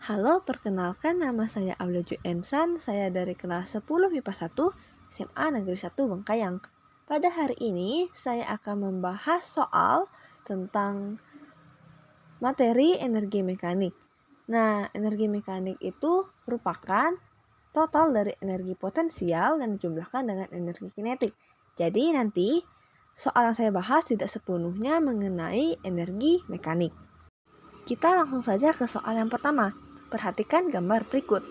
Halo, perkenalkan nama saya Aulia Juensan, saya dari kelas 10 MIPA 1 SMA Negeri 1 Bengkayang. Pada hari ini saya akan membahas soal tentang materi energi mekanik. Nah, energi mekanik itu merupakan total dari energi potensial yang dijumlahkan dengan energi kinetik. Jadi nanti soal yang saya bahas tidak sepenuhnya mengenai energi mekanik. Kita langsung saja ke soal yang pertama. Perhatikan gambar berikut.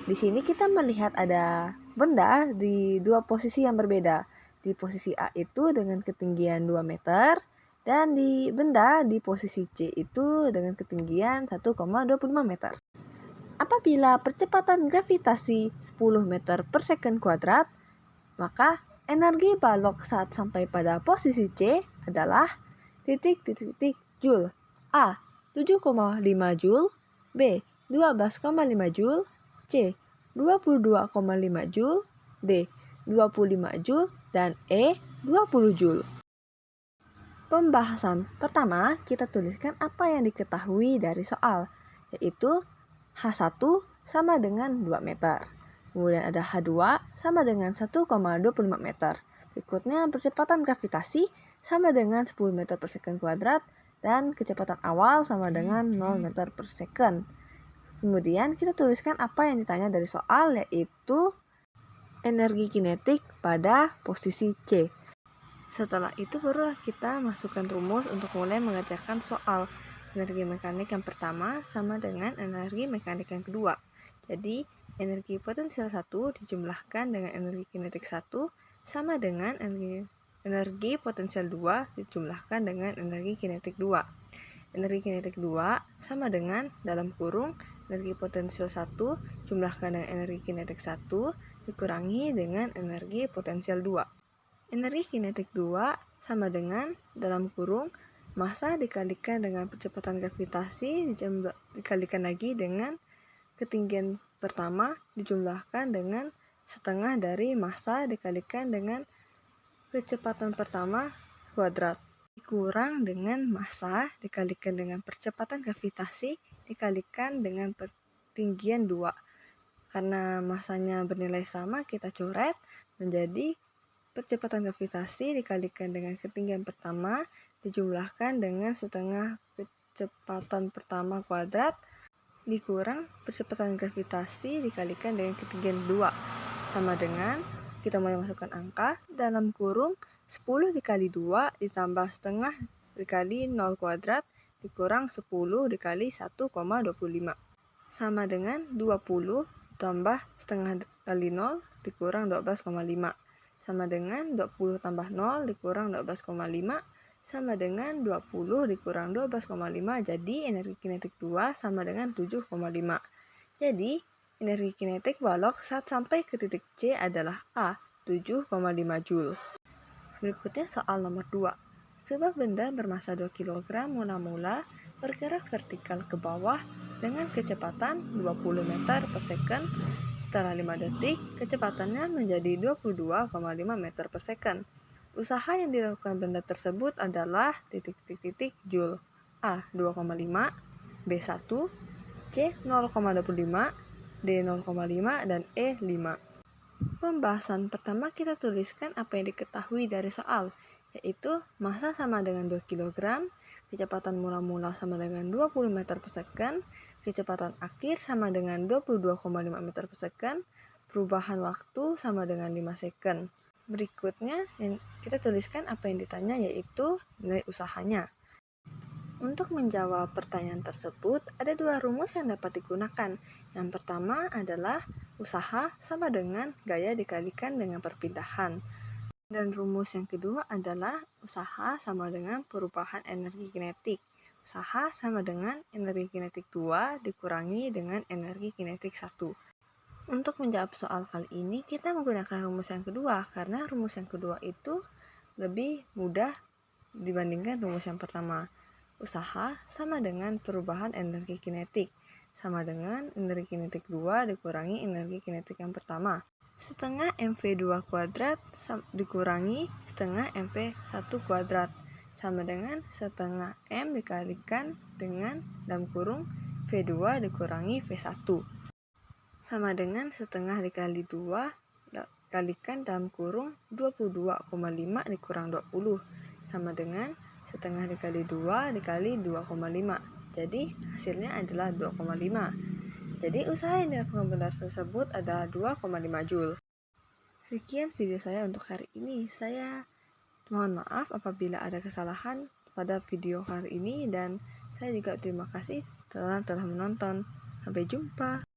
Di sini kita melihat ada benda di dua posisi yang berbeda. Di posisi A itu dengan ketinggian 2 meter dan di benda di posisi C itu dengan ketinggian 1,25 meter. Apabila percepatan gravitasi 10 meter per second kuadrat, maka energi balok saat sampai pada posisi C adalah titik-titik joule. A. 7,5 joule, B. 12,5 joule, C. 22,5 joule, D. 25 joule, dan E. 20 joule. Pembahasan pertama, kita tuliskan apa yang diketahui dari soal, yaitu H1 sama dengan 2 meter. Kemudian ada H2 sama dengan 1,25 meter. Berikutnya percepatan gravitasi sama dengan 10 meter per second kuadrat dan kecepatan awal sama dengan 0 meter per second. Kemudian kita tuliskan apa yang ditanya dari soal, yaitu energi kinetik pada posisi C. Setelah itu barulah kita masukkan rumus untuk mulai mengerjakan soal. Energi mekanik yang pertama sama dengan energi mekanik yang kedua. Jadi energi potensial 1 dijumlahkan dengan energi kinetik 1 sama dengan energi potensial 2 dijumlahkan dengan energi kinetik 2. Energi kinetik 2 sama dengan dalam kurung energi potensial 1 jumlahkan dengan energi kinetik 1 dikurangi dengan energi potensial 2. Energi kinetik 2 sama dengan dalam kurung massa dikalikan dengan percepatan gravitasi dikalikan lagi dengan ketinggian pertama dijumlahkan dengan setengah dari massa dikalikan dengan kecepatan pertama kuadrat dikurang dengan massa dikalikan dengan percepatan gravitasi dikalikan dengan ketinggian 2. Karena massanya bernilai sama, kita coret menjadi percepatan gravitasi dikalikan dengan ketinggian pertama dijumlahkan dengan setengah kecepatan pertama kuadrat dikurang percepatan gravitasi dikalikan dengan ketinggian 2 sama dengan, kita mulai masukkan angka, dalam kurung 10 dikali 2 ditambah setengah dikali 0 kuadrat dikurang 10 dikali 1,25 sama dengan 20 tambah setengah kali 0 dikurang 12,5 sama dengan 20 tambah 0 dikurang 12,5 sama dengan 20 dikurang 12,5, jadi energi kinetik 2 sama dengan 7,5. Jadi energi kinetik balok saat sampai ke titik C adalah A, 7,5 joule. Berikutnya soal nomor 2. Sebuah benda bermasa 2 kg mula-mula bergerak vertikal ke bawah dengan kecepatan 20 meter per second. Setelah 5 detik, kecepatannya menjadi 22,5 meter per second. Usaha yang dilakukan benda tersebut adalah titik-titik joule. A. 2,5, B. 1, C. 0,25, D. 0,5, dan E. 5. Pembahasan pertama kita tuliskan apa yang diketahui dari soal, yaitu massa sama dengan 2 kg, kecepatan mula-mula sama dengan 20 meter per second, kecepatan akhir sama dengan 22,5 meter per second, perubahan waktu sama dengan 5 second. Berikutnya yang kita tuliskan apa yang ditanya, yaitu nilai usahanya. Untuk menjawab pertanyaan tersebut, ada dua rumus yang dapat digunakan. Yang pertama adalah usaha sama dengan gaya dikalikan dengan perpindahan. Dan rumus yang kedua adalah usaha sama dengan perubahan energi kinetik. Usaha sama dengan energi kinetik 2 dikurangi dengan energi kinetik 1. Untuk menjawab soal kali ini, kita menggunakan rumus yang kedua, karena rumus yang kedua itu lebih mudah dibandingkan rumus yang pertama. Usaha sama dengan perubahan energi kinetik, sama dengan energi kinetik 2 dikurangi energi kinetik yang pertama. Setengah mv2 kuadrat dikurangi setengah mv1 kuadrat sama dengan setengah m dikalikan dengan dalam kurung V2 dikurangi V1. Sama dengan setengah dikali 2 kalikan dalam kurung 22,5 dikurang 20. Sama dengan setengah dikali 2 dikali 2,5. Jadi hasilnya adalah 2,5. Jadi usaha yang dilakukan benda tersebut adalah 2,5 Joule. Sekian video saya untuk hari ini. Saya mohon maaf apabila ada kesalahan pada video hari ini, dan saya juga terima kasih telah menonton. Sampai jumpa.